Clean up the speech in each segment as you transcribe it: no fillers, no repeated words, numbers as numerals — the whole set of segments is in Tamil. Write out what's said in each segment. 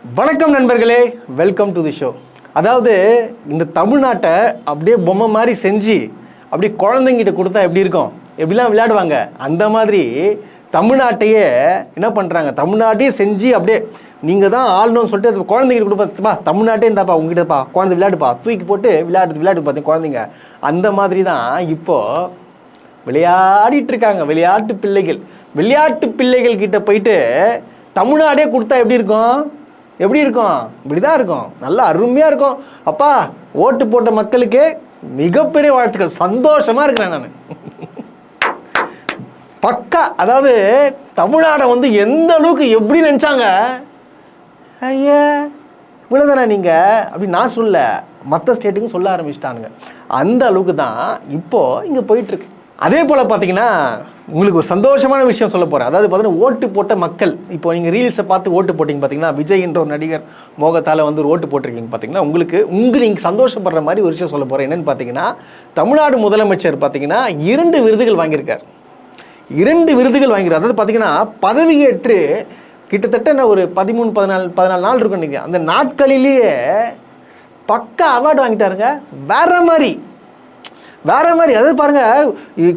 வணக்கம் நண்பர்களே, வெல்கம் டு தி ஷோ. அதாவது இந்த தமிழ்நாட்டை அப்படியே பொம்மை மாதிரி செஞ்சு அப்படியே குழந்தைங்கிட்ட கொடுத்தா எப்படி இருக்கும், எப்படிலாம் விளையாடுவாங்க, அந்த மாதிரி தமிழ்நாட்டையே என்ன பண்ணுறாங்க, தமிழ்நாட்டையே செஞ்சு அப்படியே நீங்கள் தான் ஆளணும்னு சொல்லிட்டு அது குழந்தைங்கிட்ட கொடுப்பா, தமிழ்நாட்டே இருந்தாப்பா உங்ககிட்டப்பா குழந்தை விளையாடுப்பா, தூக்கி போட்டு விளையாட்டு பார்த்தீங்க குழந்தைங்க. அந்த மாதிரி தான் இப்போது விளையாடிட்டு இருக்காங்க விளையாட்டு பிள்ளைகள் கிட்ட போயிட்டு தமிழ்நாடே கொடுத்தா எப்படி இருக்கும், இப்படி தான் இருக்கும், நல்லா அருமையாக இருக்கும். அப்பா ஓட்டு போட்ட மக்களுக்கு மிகப்பெரிய வாழ்த்துக்கள், சந்தோஷமாக இருக்கிறேன் நான். பக்கா, அதாவது தமிழ்நாடை வந்து எந்த அளவுக்கு எப்படி நினச்சாங்க, ஐயா இவ்வளோதானே நீங்கள் அப்படின்னு நான் சொல்ல, மற்ற ஸ்டேட்டுக்கும் சொல்ல ஆரம்பிச்சிட்டானுங்க. அந்த அளவுக்கு தான் இப்போது இங்கே போயிட்டுருக்கு. அதே போல் பார்த்தீங்கன்னா உங்களுக்கு ஒரு சந்தோஷமான விஷயம் சொல்ல போகிறேன். அதாவது பார்த்தீங்கன்னா ஓட்டு போட்ட மக்கள், இப்போ நீங்கள் ரீல்ஸை பார்த்து ஓட்டு போட்டிங்க பார்த்தீங்கன்னா, விஜய் என்ற ஒரு நடிகர் மோகத்தால் வந்து ஓட்டு போட்டிருக்கீங்க பார்த்தீங்கன்னா, உங்களுக்கு நீங்கள் சந்தோஷப்படுற மாதிரி ஒரு விஷயம் சொல்ல போகிறேன். என்னென்னு பார்த்தீங்கன்னா, தமிழ்நாடு முதலமைச்சர் பார்த்தீங்கன்னா 2 விருதுகள் வாங்கியிருக்கார். 2 விருதுகள் வாங்கிறார். அதாவது பார்த்தீங்கன்னா பதவியேற்று கிட்டத்தட்ட ஒரு 13-14 நாள் இருக்கும். நீங்கள் அந்த நாட்களிலேயே பக்கா அவார்டு வாங்கிட்டாருங்க. வேற மாதிரி. அதாவது பாருங்கள்,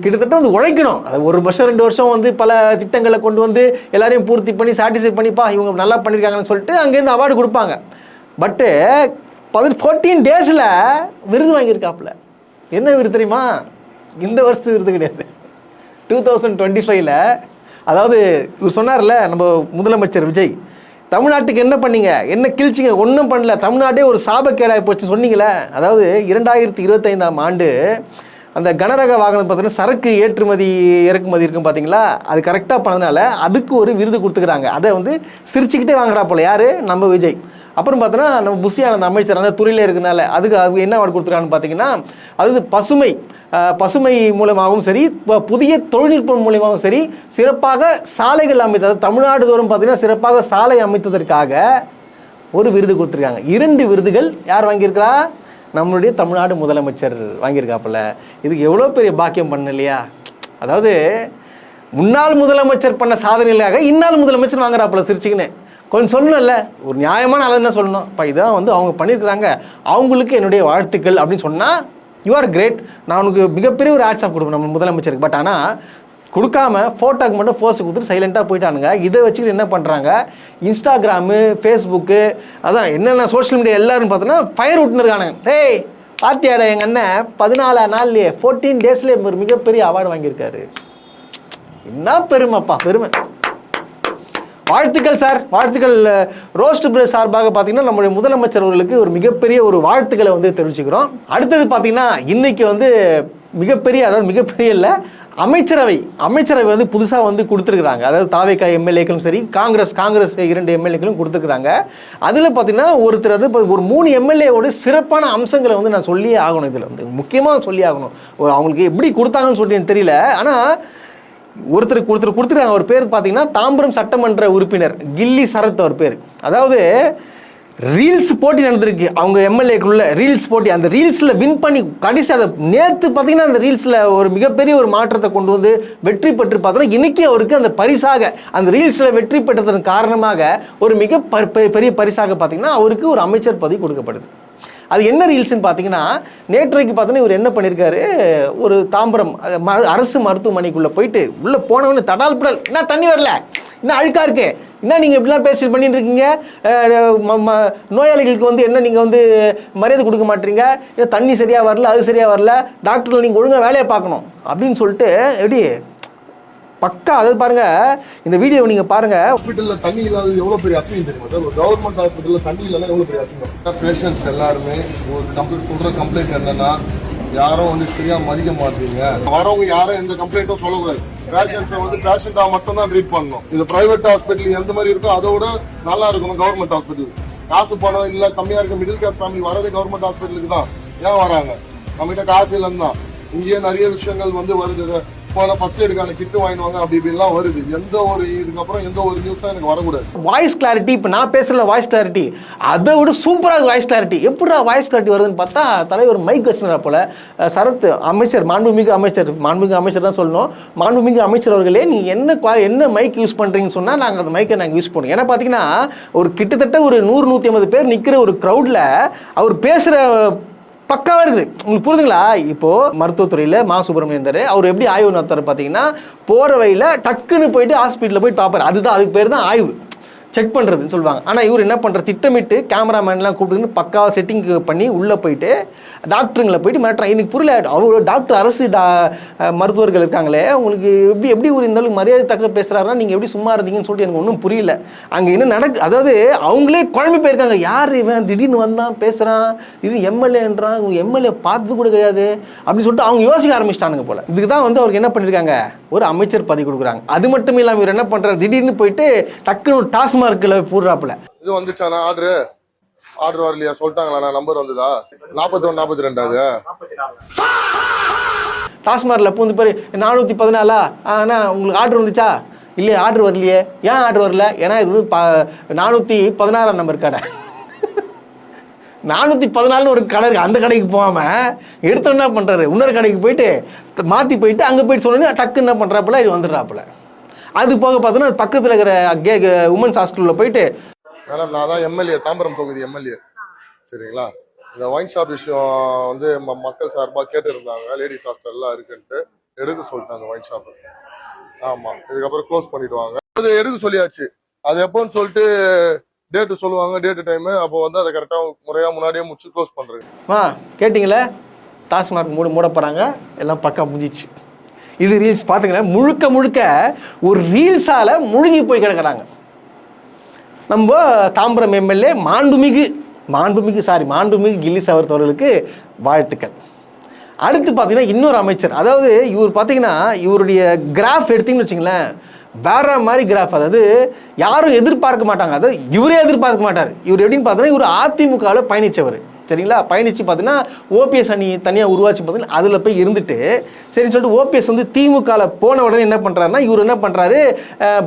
கிட்டத்தட்ட வந்து உழைக்கணும். அது 1 வருஷம் 2 வருஷம் வந்து பல திட்டங்களை கொண்டு வந்து எல்லாரையும் பூர்த்தி பண்ணி சாட்டிஸ்ஃபை பண்ணிப்பா இவங்க நல்லா பண்ணியிருக்காங்கன்னு சொல்லிட்டு அங்கேருந்து அவார்டு கொடுப்பாங்க. பட்டு 14 டேஸில் விருது வாங்கியிருக்காப்புல. என்ன விருது தெரியுமா? இந்த வருஷத்து விருது கிடையாது, 2025. அதாவது இவர் சொன்னார்ல நம்ம முதலமைச்சர் விஜய், தமிழ்நாட்டுக்கு என்ன பண்ணீங்க, என்ன கிழிச்சிங்க, ஒன்றும் பண்ணல, தமிழ்நாட்டே ஒரு சாபக்கேடாகி போச்சு சொன்னீங்களே. அதாவது 2025ஆம் ஆண்டு அந்த கனரக வாகனம் பார்த்தீங்கன்னா சரக்கு ஏற்றுமதி இறக்குமதி இருக்கும் பார்த்தீங்களா, அது கரெக்டாக பண்ணதுனால அதுக்கு ஒரு விருது கொடுத்துக்கிறாங்க. அதை வந்து சிரிச்சுக்கிட்டே வாங்குறா போல யார், நம்ம விஜய். அப்புறம் பார்த்தோன்னா நம்ம புஷியான அந்த அமைச்சர் அந்த துறையில் இருக்கிறனால அது என்ன அவார்டு கொடுத்துருக்கான்னு பார்த்தீங்கன்னா, அது பசுமை மூலமாகவும் சரி, புதிய தொழில்நுட்பம் மூலமாகவும் சரி, சிறப்பாக சாலைகள் அமைத்தது தமிழ்நாடு தோறும் பார்த்தீங்கன்னா சிறப்பாக சாலை அமைத்ததற்காக ஒரு விருது கொடுத்துருக்காங்க. 2 விருதுகள் யார் வாங்கியிருக்கிறா? நம்மளுடைய தமிழ்நாடு முதலமைச்சர் வாங்கியிருக்காப்புல. இதுக்கு எவ்வளோ பெரிய பாக்கியம் பண்ண இல்லையா? அதாவது முன்னாள் முதலமைச்சர் பண்ண சாதனையிலாக இந்நாள் முதலமைச்சர் வாங்குறாப்புல சிரிச்சுக்கின்னு. கொஞ்சம் சொல்லணும்ல, ஒரு நியாயமான ஆள் என்ன சொல்லணும், இப்போ இதான் வந்து அவங்க பண்ணியிருக்கிறாங்க, அவங்களுக்கு என்னுடைய வாழ்த்துக்கள் அப்படின்னு சொன்னால் யூ ஆர் கிரேட். நான் உனக்கு மிகப்பெரிய ஒரு ஹேட்ஸ் ஆஃப் கொடுப்பேன் நம்ம முதலமைச்சருக்கு. பட் ஆனால் கொடுக்காம ஃபோட்டோக்கு மட்டும் ஃபோர்ஸ் கொடுத்துட்டு சைலண்ட்டாக போயிட்டானுங்க. இதை வச்சுக்கிட்டு என்ன பண்ணுறாங்க, இன்ஸ்டாகிராமு, ஃபேஸ்புக்கு, அதான் என்னென்ன சோஷியல் மீடியா எல்லோரும் பார்த்தோன்னா ஃபயர் விட்டுருக்கானுங்க. டேய் பார்த்தியாடா, எங்கள் அண்ணன் 14 நாள்லேயே 14 டேஸ்லேயே ஒரு மிகப்பெரிய அவார்டு வாங்கியிருக்காரு. என்ன பெருமைப்பா, பெருமை. வாழ்த்துக்கள் சார், வாழ்த்துக்கள். ரோஸ்ட் பிரேஸ் சார்பாக பார்த்தீங்கன்னா நம்முடைய முதலமைச்சர் அவர்களுக்கு ஒரு மிகப்பெரிய ஒரு வாழ்த்துக்களை வந்து தெரிவிச்சுக்கிறோம். அடுத்தது பார்த்தீங்கன்னா இன்னைக்கு வந்து மிகப்பெரிய இல்லை, அமைச்சரவை வந்து புதுசாக வந்து கொடுத்துருக்குறாங்க. அதாவது தாவேகா எம்எல்ஏக்களும் சரி, காங்கிரஸ் 2 எம்எல்ஏக்களும் கொடுத்துருக்குறாங்க. அதில் பார்த்தீங்கன்னா ஒருத்தர் அது ஒரு 3 எம்எல்ஏவோட சிறப்பான அம்சங்களை வந்து நான் சொல்லியே ஆகணும். இதில் வந்து முக்கியமாக சொல்லி ஆகணும். அவங்களுக்கு எப்படி கொடுத்தாங்கன்னு சொல்லிட்டு எனக்கு தெரியல. ஆனால் ஒருத்தர் கொடுத்துருக்காங்க. அவர் பேர் பார்த்தீங்கன்னா தாம்பரம் சட்டமன்ற உறுப்பினர் கில்லி சரத் அவர் பேர். அதாவது ரீல்ஸ் போட்டி நடந்திருக்கு அவங்க எம்எல்ஏக்குள்ள, ரீல்ஸ் போட்டி. அந்த ரீல்ஸில் வின் பண்ணி கடைசி அதை நேற்று பார்த்தீங்கன்னா அந்த ரீல்ஸில் ஒரு மிகப்பெரிய ஒரு மாற்றத்தை கொண்டு வந்து வெற்றி பெற்று பார்த்தோன்னா இன்றைக்கி அவருக்கு அந்த பரிசாக, அந்த ரீல்ஸில் வெற்றி பெற்றதன் காரணமாக ஒரு பெரிய பரிசாக பார்த்தீங்கன்னா அவருக்கு ஒரு அமைச்சர் பதவி கொடுக்கப்படுது. அது என்ன ரீல்ஸ்ன்னு பார்த்தீங்கன்னா, நேற்றைக்கு பார்த்தோன்னா இவர் என்ன பண்ணியிருக்காரு, ஒரு தாம்பரம் அரசு மருத்துவமனைக்குள்ளே போயிட்டு உள்ளே போனவொன்னு தடால் புடல், என்ன தண்ணி வரல, என்ன அழுக்காக இருக்கு, என்ன நீங்கள் இப்படிலாம் பண்ணிட்டு இருக்கீங்க, நோயாளிகளுக்கு வந்து என்ன நீங்கள் வந்து மரியாதை கொடுக்க மாட்டீங்க, தண்ணி சரியாக வரல, அது சரியாக வரல, டாக்டர்கள் நீங்கள் ஒழுங்காக வேலையை பார்க்கணும் அப்படின்னு சொல்லிட்டு எப்படி பக்கா. அதாவது பாருங்க, இந்த வீடியோவை நீங்க பாருங்க. ஹாஸ்பிட்டல்ல தண்ணி இல்லாத எவ்வளவு பெரிய அசிங்கம் தெரியுமா? ஒரு கவர்மெண்ட் ஹாஸ்பிட்டல்ல தண்ணி இல்லைன்னா எவ்வளவு பெரிய அசிங்கம். பேஷண்ட்ஸ் எல்லாருமே ஒரு கம்ப்ளைண்ட் என்னன்னா, யாரும் வந்து சரியா மதிக்க மாட்டீங்க, வரவங்க யாரும் எந்த கம்ப்ளைண்ட்டும் சொல்லக்கூடாது, பேஷண்ட்ஸை வந்து பேஷண்டா மட்டும் தான் ட்ரீட் பண்ணணும். இது பிரைவேட் ஹாஸ்பிட்டல் எந்த மாதிரி இருக்கோ அதை விட நல்லா இருக்கணும் கவர்மெண்ட் ஹாஸ்பிட்டல். காசு பணம் இல்ல, கம்மியா இருக்க மிடில் கிளாஸ் ஃபேமிலி வரதே கவர்மெண்ட் ஹாஸ்பிட்டலுக்கு தான். ஏன் வராங்க? நம்ம கிட்ட காசு இல்லைன்னு தான். இங்கேயே நிறைய விஷயங்கள் வந்து வருது. இப்போ ஃபர்ஸ்ட் எய்டுக்கான கிட் வாங்கிடுவாங்க அப்படி இப்படிலாம் வருது. எந்த ஒரு இதுக்கப்புறம் எந்த ஒரு நியூஸும் எனக்கு வரக்கூடாது. வாய்ஸ் கிளாரிட்டி, இப்போ நான் பேசுகிற வாய்ஸ் கிளாரிட்டி அதை விட சூப்பராக வாய்ஸ் கிளாரிட்டி. எப்படா வாய்ஸ் கிளாரிட்டி வருதுன்னு பார்த்தா தலைவர் மைக் வச்சுனா போல. சரத் அமைச்சர், மாண்புமிகு அமைச்சர் தான் சொல்லணும். மாண்புமிகு அமைச்சர் அவர்களே, நீங்கள் என்ன மைக் யூஸ் பண்ணுறீங்கன்னு சொன்னால் நாங்கள் அந்த மைக்கை நாங்கள் யூஸ் பண்ணுவோம். ஏன்னா பார்த்தீங்கன்னா ஒரு கிட்டத்தட்ட ஒரு 100-150 பேர் நிற்கிற ஒரு க்ரௌடில் அவர் பேசுகிற பக்காவாக இருக்குது. உங்களுக்கு புரிதுங்களா? இப்போது மருத்துவத்துறையில் மா சுப்பிரமணியன் இருந்தார். அவர் எப்படி ஆய்வு நடத்துறாரு பார்த்தீங்கன்னா, போகிற வழியில் டக்குன்னு போயிட்டு ஹாஸ்பிட்டலில் போயிட்டு பார்ப்பார். அதுக்கு பேர் தான் ஆய்வு, செக் பண்ணுறதுன்னு சொல்லுவாங்க. ஆனால் இவர் என்ன பண்ணுற, திட்டமிட்டு கேமராமேன்லாம் கூப்பிட்டுன்னு பக்காவாக செட்டிங் பண்ணி உள்ளே போயிட்டு டாக்டருங்களை போயிட்டு மிரட்டுறாங்க. எனக்கு புரியல, அவர் டாக்டர் அரசு மருத்துவர்கள் இருக்காங்களே, உங்களுக்கு எப்படி ஒரு இந்த அளவுக்கு மரியாதை தக்க பேசுகிறாருன்னா நீங்கள் எப்படி சும்மா இருந்தீங்கன்னு சொல்லிட்டு எனக்கு ஒன்றும் புரியல. அங்கே என்ன அதாவது அவங்களே குழம்பு போயிருக்காங்க. யார் இவன் திடீர்னு வந்தான் பேசுகிறான், திடீர்னு எம்எல்ஏன்றான், எம்எல்ஏ பார்த்தது கூட கிடையாது அப்படின்னு சொல்லிட்டு அவங்க யோசிக்க ஆரம்பிச்சிட்டானுங்க போல. இதுக்கு தான் அவருக்கு என்ன பண்ணியிருக்காங்க, ஒரு அமைச்சர் பதவி கொடுக்குறாங்க. அது மட்டும் இல்லாமல் இவர் என்ன பண்ணுறாரு, திடீர்னு போயிட்டு டக்குன்னு ஒரு டாஸ்மார்க்கில் போடுறாப்புல. இது வந்துச்சானா ஆர்டர் வரலையா சொல்லிட்டாங்களா, நம்பர் வந்ததா 41-42 டாஸ்மார்க்ல பூந்து பேர் 414 ஆனால் உங்களுக்கு ஆர்டர் வந்துச்சா, இல்லையே ஆர்டர் வரலையே. ஏன் ஆர்டர் வரல, ஏன்னா இது 416 நம்பர் கடை. 414 ஒரு கடை இருக்கு. அந்த கடைக்கு போகாமல் எடுத்து என்ன பண்ணுறாரு, இன்னொரு கடைக்கு போயிட்டு மாற்றி போயிட்டு அங்கே போயிட்டு சொன்னோன்னே டக்கு என்ன பண்ணுறாப்புல இது வந்துடுறாப்புல. அது போக பார்த்தோன்னா பக்கத்தில் இருக்கிற உமன்ஸ் ஹாஸ்டலில் போயிட்டு, மேடம் நான் தான் எம்எல்ஏ, தாம்பரம் தொகுதி எம்எல்ஏ, சரிங்களா. இந்த ஒயின் ஷாப் விஷயம் வந்து மக்கள் சார்பாக கேட்டு இருந்தாங்க, லேடிஸ் ஹாஸ்டல்லாம் இருக்குன்ட்டு எடுக்க சொல்லிட்டாங்க ஒயின் ஷாப். ஆமாம், இதுக்கப்புறம் க்ளோஸ் பண்ணிடுவாங்க. அது எடுக்க சொல்லியாச்சு. அது எப்போன்னு சொல்லிட்டு டேட்டு சொல்லுவாங்க, டேட்டு டைமு. அப்போ வந்து அதை கரெக்டாக முறையாக முன்னாடியே முடிச்சு க்ளோஸ் பண்ணுறது. கேட்டிங்களே, டாஸ்மார்க் மூட போகிறாங்க, எல்லாம் பக்கம் முடிஞ்சிச்சு. இது ரீல்ஸ் பார்த்துங்களேன், முழுக்க ஒரு ரீல்ஸால் முழுகி போய் கிடக்கிறாங்க. நம்ம தாம்பரம் எம்எல்ஏ மாண்புமிகு கில்லிஸ் அவர்களுக்கு வாழ்த்துக்கள். அடுத்து பார்த்தீங்கன்னா இன்னொரு அமைச்சர், அதாவது இவர் பார்த்தீங்கன்னா இவருடைய கிராஃப் எடுத்தீங்கன்னு வச்சுங்களேன், வேற மாதிரி கிராஃப். அதாவது யாரும் எதிர்பார்க்க மாட்டாங்க, அதாவது இவரே எதிர்பார்க்க மாட்டார். இவர் எப்படின்னு பார்த்தீங்கன்னா இவர் அதிமுகவில் பயணித்தவர், சரிங்களா. பயணித்து பார்த்தீங்கன்னா ஓபிஎஸ் அணி தனியாக உருவாச்சு பார்த்தீங்கன்னா அதில் போய் இருந்துட்டு சரின்னு சொல்லிட்டு ஓபிஎஸ் வந்து திமுகவில் போன உடனே என்ன பண்ணுறாருன்னா, இவர் என்ன பண்ணுறாரு,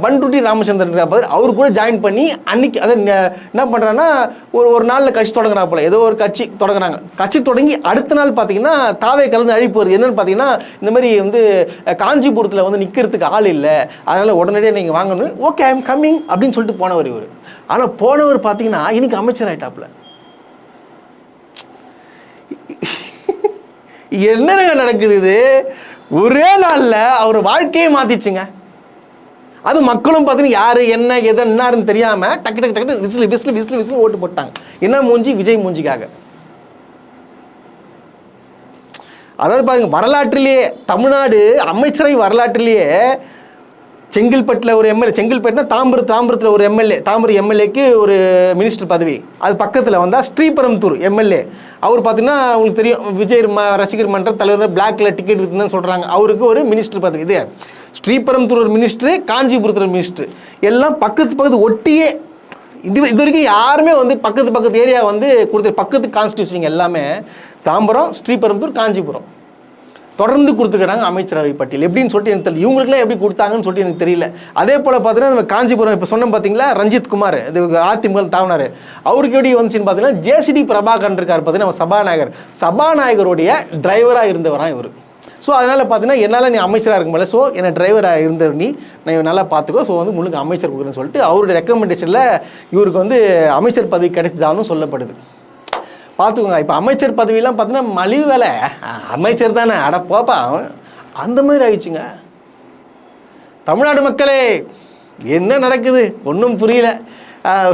பண்ருட்டி ராமச்சந்திரன் அவர் கூட ஜாயின் பண்ணி அன்னைக்கு அதை என்ன பண்ணுறாருன்னா ஒரு நாளில் கட்சி தொடங்குறா போல. ஏதோ ஒரு கட்சி தொடங்குறாங்க. கட்சி தொடங்கி அடுத்த நாள் பார்த்தீங்கன்னா தாவே கலந்து அழிப்பு வருது. என்னென்னு பார்த்தீங்கன்னா, இந்த மாதிரி வந்து காஞ்சிபுரத்தில் வந்து நிற்கிறதுக்கு ஆள் இல்லை, அதனால் உடனடியாக நீங்கள் வாங்கணும், ஓகே ஐ எம் கம்மிங் அப்படின்னு சொல்லிட்டு போனவர் இவர். ஆனால் போனவர் பார்த்தீங்கன்னா இன்னைக்கு அமைச்சர் ஆகிட்டாப்புல. என்னங்க நடக்குது இது? ஒரே நாளில் அவர் வாழ்க்கையை மாத்திச்சுங்க. அது மக்களும் பார்த்தீங்கன்னா யாரு என்ன எதுன்னு தெரியாம டக்கு விசில் ஓட்டு போட்டாங்க. என்ன மூஞ்சி, விஜய் மூஞ்சிக்காக. அதாவது பாருங்க, வரலாற்றிலேயே தமிழ்நாடு அமைச்சரவை வரலாற்றிலேயே செங்கல்பட்டில் ஒரு எம்எல்ஏ, செங்கல்பட்டுனா தாம்பரத்தில் ஒரு எம்எல்ஏ, தாம்பரம் எம்எல்ஏக்கு ஒரு மினிஸ்டர் பதவி. அது பக்கத்தில் வந்தால் ஸ்ரீபெரும்புதூர் எம்எல்ஏ, அவர் பார்த்தீங்கன்னா உங்களுக்கு தெரியும், விஜய் ரசிகர் மன்ற தலைவர், பிளாக்ல டிக்கெட் இருக்குதுன்னு சொல்கிறாங்க, அவருக்கு ஒரு மினிஸ்டர் பதவி. இது ஸ்ரீபெரும்புதூர் ஒரு மினிஸ்டர், காஞ்சிபுரத்தில் மினிஸ்டர், எல்லாம் பக்கத்து ஒட்டியே. இது வரைக்கும் யாருமே வந்து பக்கத்து ஏரியா வந்து கொடுத்து, பக்கத்து கான்ஸ்டியூஷன் எல்லாமே தாம்பரம், ஸ்ரீபெரும்புதூர், காஞ்சிபுரம் தொடர்ந்து கொடுத்துக்கிறாங்க அமைச்சரவை பட்டியல். எப்படின்னு சொல்லிட்டு எனக்கு தெரியல, இவங்களுக்குலாம் எப்படி கொடுத்தாங்கன்னு சொல்லிட்டு எனக்கு தெரியல. அதே போல் பார்த்தீங்கன்னா நம்ம காஞ்சிபுரம் இப்போ சொன்னோம் பார்த்தீங்களா, ரஞ்சித் குமார், இது அதிமுக தாவினார், அவருக்கு எப்படி வந்துச்சுன்னு பார்த்தீங்கன்னா ஜேசிடி பிரபாகரன் இருக்கார் பார்த்தீங்கன்னா, நம்ம சபாநாயகருடைய டிரைவராக இருந்தவரான் இவர். ஸோ அதனால் பார்த்தீங்கன்னா என்னால் நீ அமைச்சராக இருக்க முடியல, ஸோ என்னை டிரைவராக இருந்தவர் நீ நல்லா பார்த்துக்கோ, ஸோ வந்து முழுக்க அமைச்சர் கொடுக்குறேன்னு சொல்லிட்டு அவருடைய ரெக்கமெண்டேஷனில் இவருக்கு வந்து அமைச்சர் பதவி கிடைச்சதாலும் சொல்லப்படுது. பார்த்துக்கோங்க. இப்போ அமைச்சர் பதவியெல்லாம் பார்த்தீங்கன்னா மலிவு வேலை, அமைச்சர் தானே அட போப்பா, அந்த மாதிரி ஆயிடுச்சுங்க. தமிழ்நாடு மக்களே என்ன நடக்குது ஒன்றும் புரியல.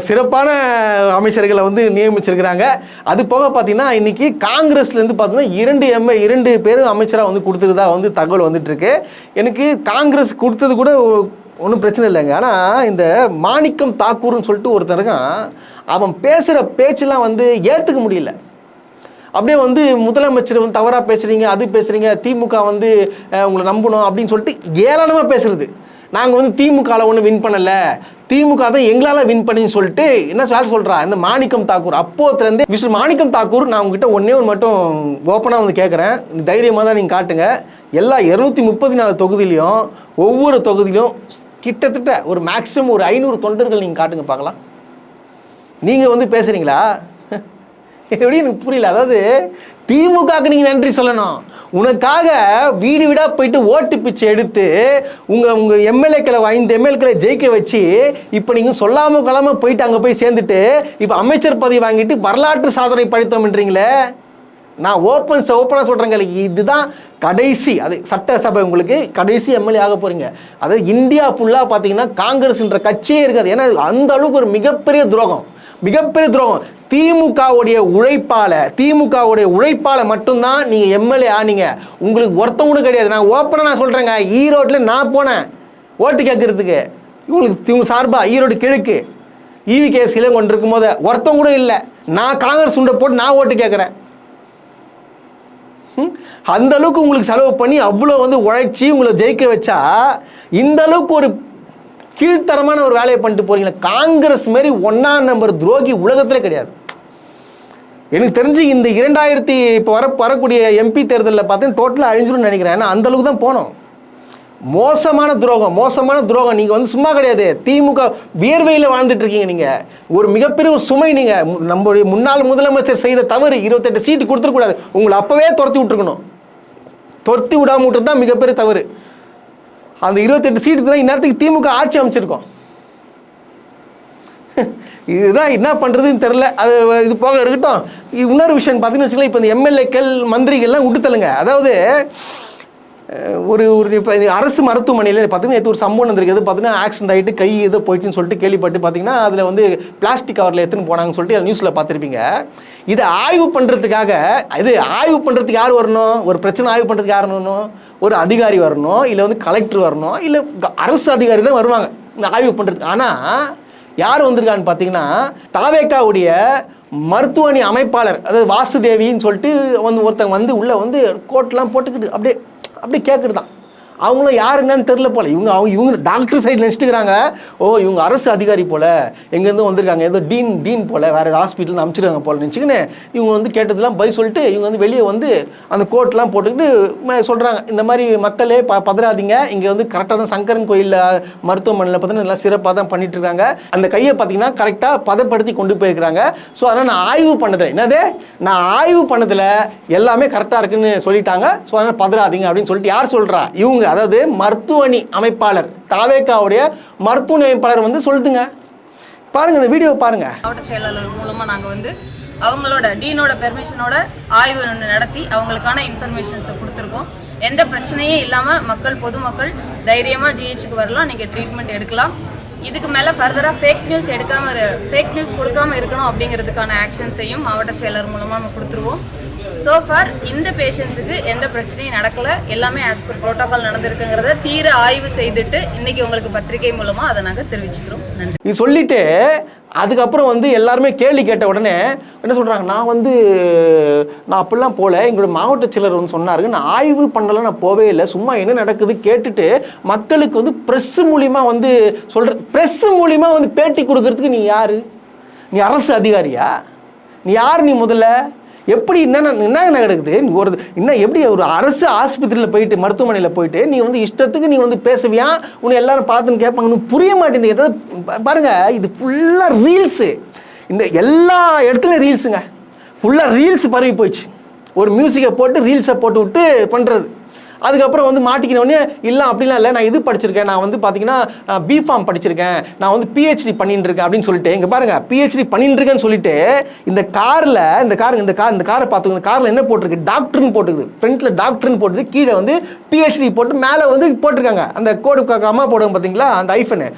சிறப்பான அமைச்சர்களை வந்து நியமிச்சிருக்கிறாங்க. அது போக பார்த்தீங்கன்னா இன்றைக்கி காங்கிரஸ்லேருந்து பார்த்தீங்கன்னா 2 பேரும் அமைச்சராக வந்து கொடுத்துருதா வந்து தகவல் வந்துட்டுருக்கு. எனக்கு காங்கிரஸ் கொடுத்தது கூட ஒன்றும் பிரச்சனை இல்லைங்க. ஆனால் இந்த மாணிக்கம் தாக்கூர்னு சொல்லிட்டு ஒருத்தருக்கான், அவன் பேசுகிற பேச்செல்லாம் வந்து ஏற்றுக்க முடியல. அப்படியே வந்து முதலமைச்சர் வந்து தவறாக பேசுகிறீங்க, அது பேசுகிறீங்க, திமுக வந்து உங்களை நம்பணும் அப்படின்னு சொல்லிட்டு ஏளனமாக பேசுகிறது. நாங்கள் வந்து திமுகவில் ஒன்றும் வின் பண்ணலை, திமுக தான் எங்களால் வின் பண்ணின்னு சொல்லிட்டு என்ன சொல்கிறா இந்த மாணிக்கம் தாக்கூர். அப்போத்துலேருந்தே மிஸ்டர் மாணிக்கம் தாக்கூர், நான் உங்ககிட்ட ஒன்றே ஒன்று மட்டும் ஓப்பனாக வந்து கேட்குறேன், தைரியமாக தான் நீங்கள் காட்டுங்க. எல்லா 234 தொகுதியிலையும் ஒவ்வொரு தொகுதியிலும் கிட்டத்தட்ட ஒரு மேக்ஸிமம் ஒரு 500 தொண்டர்கள் நீங்கள் காட்டுங்க பார்க்கலாம். நீங்கள் வந்து பேசுகிறீங்களா? எப்படி எனக்கு புரியல. அதாவது திமுகவுக்கு நீங்கள் நன்றி சொல்லணும். உனக்காக வீடு வீடாக போயிட்டு ஓட்டு பிச்சை எடுத்து உங்கள் எம்எல்ஏக்களை 5 எம்எல்ஏக்களை ஜெயிக்க வச்சு இப்போ நீங்கள் சொல்லாமல் கொள்ளாமல் போயிட்டு அங்கே போய் சேர்ந்துட்டு இப்போ அமைச்சர் பதவி வாங்கிட்டு வரலாற்று சாதனை படைத்தோம்ன்றீங்களே. நான் ஓப்பனாக சொல்கிறேங்க, இதுதான் கடைசி, அது சட்டசபை உங்களுக்கு கடைசி எம்எல்ஏ ஆக போகிறீங்க. அதாவது இந்தியா ஃபுல்லாக பார்த்தீங்கன்னா காங்கிரஸ்ன்ற கட்சியே இருக்காது. ஏன்னா அந்த அளவுக்கு ஒரு மிகப்பெரிய துரோகம். திமுகவுடைய உழைப்பால மட்டும்தான் நீங்க எம்எல்ஏ ஆனீங்க. உங்களுக்கு ஒருத்தம் கூட கிடையாது. நான் ஓப்பனா நான் சொல்றேங்க, ஈரோட்டில் நான் போனேன் ஓட்டு கேட்கறதுக்கு. இவங்க சார்பா ஈரோடு கிழக்கு EVKS கொண்டு இருக்கும் போது ஒருத்தம் கூட இல்லை. நான் காங்கிரஸ் உண்டை போட்டு நான் ஓட்டு கேட்குறேன். அந்த அளவுக்கு உங்களுக்கு செலவு பண்ணி அவ்வளோ வந்து உழைச்சி உங்களை ஜெயிக்க வச்சா இந்த அளவுக்கு ஒரு கீழ்த்தரமான ஒரு வேலையை பண்ணிட்டு போறீங்களா? காங்கிரஸ் மாதிரி 1ஆம் நம்பர் துரோகி உலகத்திலே கிடையாது. எனக்கு தெரிஞ்சு இந்த 2000 இப்போ வரக்கூடிய MP தேர்தலில் பார்த்தீங்கன்னா டோட்டலாக அழிஞ்சிரும்னு நினைக்கிறேன். ஏன்னா அந்த அளவுக்கு தான் போனோம். மோசமான துரோகம். நீங்கள் வந்து சும்மா கிடையாது. திமுக வியர்வையில் வாழ்ந்துட்டு இருக்கீங்க. நீங்கள் ஒரு மிகப்பெரிய ஒரு சுமை. நீங்கள் நம்முடைய முன்னாள் முதலமைச்சர் செய்த தவறு 28 சீட்டு கொடுத்துருக்கூடாது. உங்களை அப்போவே துரத்தி விட்டுருக்கணும். துரத்தி விடாம விட்டுறது தான் மிகப்பெரிய தவறு. அந்த 28 சீட்டு தான் இந்நேரத்துக்கு திமுக ஆட்சி அமைச்சிருக்கோம். இதுதான் என்ன பண்ணுறதுன்னு தெரில. அது இது போக இருக்கட்டும். இன்னொரு விஷயம் பார்த்தீங்கன்னு வச்சுக்கலாம், இப்போ இந்த எம்எல்ஏக்கள் மந்திரிகள்லாம் விட்டுத்தலுங்க. அதாவது ஒரு இப்போ அரசு மருத்துவமனையில் பார்த்தீங்கன்னா நேற்று ஒரு சம்பவம் வந்திருக்கு. பார்த்தீங்கன்னா ஆக்சிடென்ட் ஆகிட்டு கை ஏதோ போயிடுச்சுன்னு சொல்லிட்டு கேள்விப்பட்டு பார்த்தீங்கன்னா அதில் வந்து பிளாஸ்டிக் கவரில் எடுத்துன்னு போனாங்கன்னு சொல்லிட்டு நியூஸில் பார்த்துருப்பீங்க. இதை ஆய்வு பண்ணுறதுக்காக யார் வரணும்? ஒரு பிரச்சனை ஆய்வு பண்ணுறதுக்கு யார் வரணும்? ஒரு அதிகாரி வரணும், இல்லை வந்து கலெக்டர் வரணும், இல்லை அரசு அதிகாரி தான் வருவாங்க இந்த ஆய்வு பண்ணுறதுக்கு. ஆனால் யார் வந்திருக்கான்னு பார்த்தீங்கன்னா தாவேக்காவுடைய மருத்துவ அணி அமைப்பாளர், அதாவது வாசுதேவின்னு சொல்லிட்டு ஒருத்தங்க வந்து உள்ளே வந்து கோட்லாம் போட்டுக்கிட்டு அப்படியே கேட்குறது தான். அவங்களும் யார் என்னன்னு தெரில போல. இவங்க டாக்டர் சைடு நினச்சிட்டுக்கிறாங்க. இவங்க அரசு அதிகாரி போல் எங்கேருந்து வந்திருக்காங்க, ஏதோ டீன் போல் வேறு ஹாஸ்பிட்டல் அனுப்பிச்சிருக்காங்க போல் நினச்சிக்கின்னு இவங்க வந்து கேட்டதெல்லாம் பதில் சொல்லிட்டு இவங்க வந்து வெளியே வந்து அந்த கோட்லாம் போட்டுக்கிட்டு சொல்கிறாங்க, இந்த மாதிரி மக்களே பதறாதீங்க, இங்கே வந்து கரெக்டாக தான் சங்கரன் கோயில் மருத்துவமனையில் பார்த்தீங்கன்னா நல்லா சிறப்பாக தான் பண்ணிட்டு இருக்காங்க. அந்த கையை பார்த்தீங்கன்னா கரெக்டாக பதப்படுத்தி கொண்டு போயிருக்கிறாங்க. ஸோ அதனால் நான் ஆய்வு பண்ணதில் எல்லாமே கரெக்டாக இருக்குன்னு சொல்லிட்டாங்க. ஸோ அதனால் பதறாதீங்க அப்படின்னு சொல்லிட்டு யார் சொல்கிறா? இவங்க, அதாவது மருத்துவ அணி அமைப்பாளர், தாவேக்காவுடைய மருத்துவ அணி அமைப்பாளர் வந்து சொல்லுதுங்க. பாருங்க, இந்த வீடியோ பாருங்க. மாவட்ட செயலாளர் மூலமா நாங்க வந்து அவங்களோட டீனோட பெர்மிஷனோட ஆய்வு நடத்தி அவங்களுக்கான இன்ஃபர்மேஷன்ஸை கொடுத்துருக்கோம். எந்த பிரச்சனையும் இல்லாம பொதுமக்கள் தைரியமா GHக்கு வரலாம், நீங்க ட்ரீட்மெண்ட் எடுக்கலாம். இதுக்கு மேல ஃபர்தரா ஃபேக் நியூஸ் கொடுக்காம இருக்கணும் அப்படிங்கிறதுக்கான ஆக்ஷன்ஸையும் மாவட்ட செயலர் மூலமா நம்ம கொடுத்துருவோம். ஸோ ஃபார் இந்த பேஷண்ட்ஸுக்கு எந்த பிரச்சனையும் நடக்கல, எல்லாமே ஆஸ் பர் ப்ரோட்டோகால் நடந்திருக்குங்கிறத தீர ஆய்வு செய்துட்டு இன்னைக்கு உங்களுக்கு பத்திரிகை மூலமா அதை நாங்கள் தெரிவிச்சுக்கிறோம். நன்றி. இது சொல்லிட்டு அதுக்கப்புறம் வந்து எல்லாருமே கேள்வி கேட்ட உடனே என்ன சொல்றாங்க, நான் அப்படிலாம் போல, எங்களோட மாவட்ட செயலர் வந்து சொன்னாரு, நான் ஆய்வு பண்ணல, நான் போவே இல்லை, சும்மா என்ன நடக்குது கேட்டுட்டு மக்களுக்கு வந்து பிரஸ் மூலியமா வந்து பிரஸ் மூலியமா வந்து பேட்டி கொடுக்கறதுக்கு நீ யாரு? நீ அரசு அதிகாரியா? நீ யார்? நீ முதல்ல எப்படி என்ன நடக்குது? இன்னும் எப்படி ஒரு அரசு ஆஸ்பத்திரியில் போயிட்டு மருத்துவமனையில் போயிட்டு நீ வந்து இஷ்டத்துக்கு நீ வந்து பேசுவியா? உன்னை எல்லாரும் பார்த்துன்னு கேட்பாங்க, புரிய மாட்டேங்குது. பாருங்க, இது ஃபுல்லாக ரீல்ஸு. இந்த எல்லா இடத்துலையும் ரீல்ஸுங்க, ஃபுல்லாக ரீல்ஸ் பரவி போயிடுச்சு. ஒரு மியூசிக்கை போட்டு ரீல்ஸை போட்டு விட்டு பண்ணுறது. அதுக்கப்புறம் வந்து மாட்டிக்கினோடனே இல்லை அப்படிலாம் இல்லை, நான் இது படிச்சிருக்கேன், நான் வந்து பார்த்தீங்கன்னா பிஃபார்ம் படிச்சிருக்கேன், நான் வந்து PhD பண்ணிட்டு இருக்கேன் அப்படின்னு சொல்லிட்டு, இங்கே பாருங்க PhD பண்ணிட்டு இருக்கேன்னு சொல்லிட்டு இந்த காரை பார்த்துங்க. இந்த காரில் என்ன போட்டிருக்கு? டாக்டர்னு போட்டுக்குது. ஃப்ரண்ட்டில் டாக்டர்னு போட்டுது, கீழே வந்து PhD போட்டு மேலே வந்து போட்டிருக்காங்க. அந்த கோடு அம்மா போடுவாங்க பார்த்தீங்களா, அந்த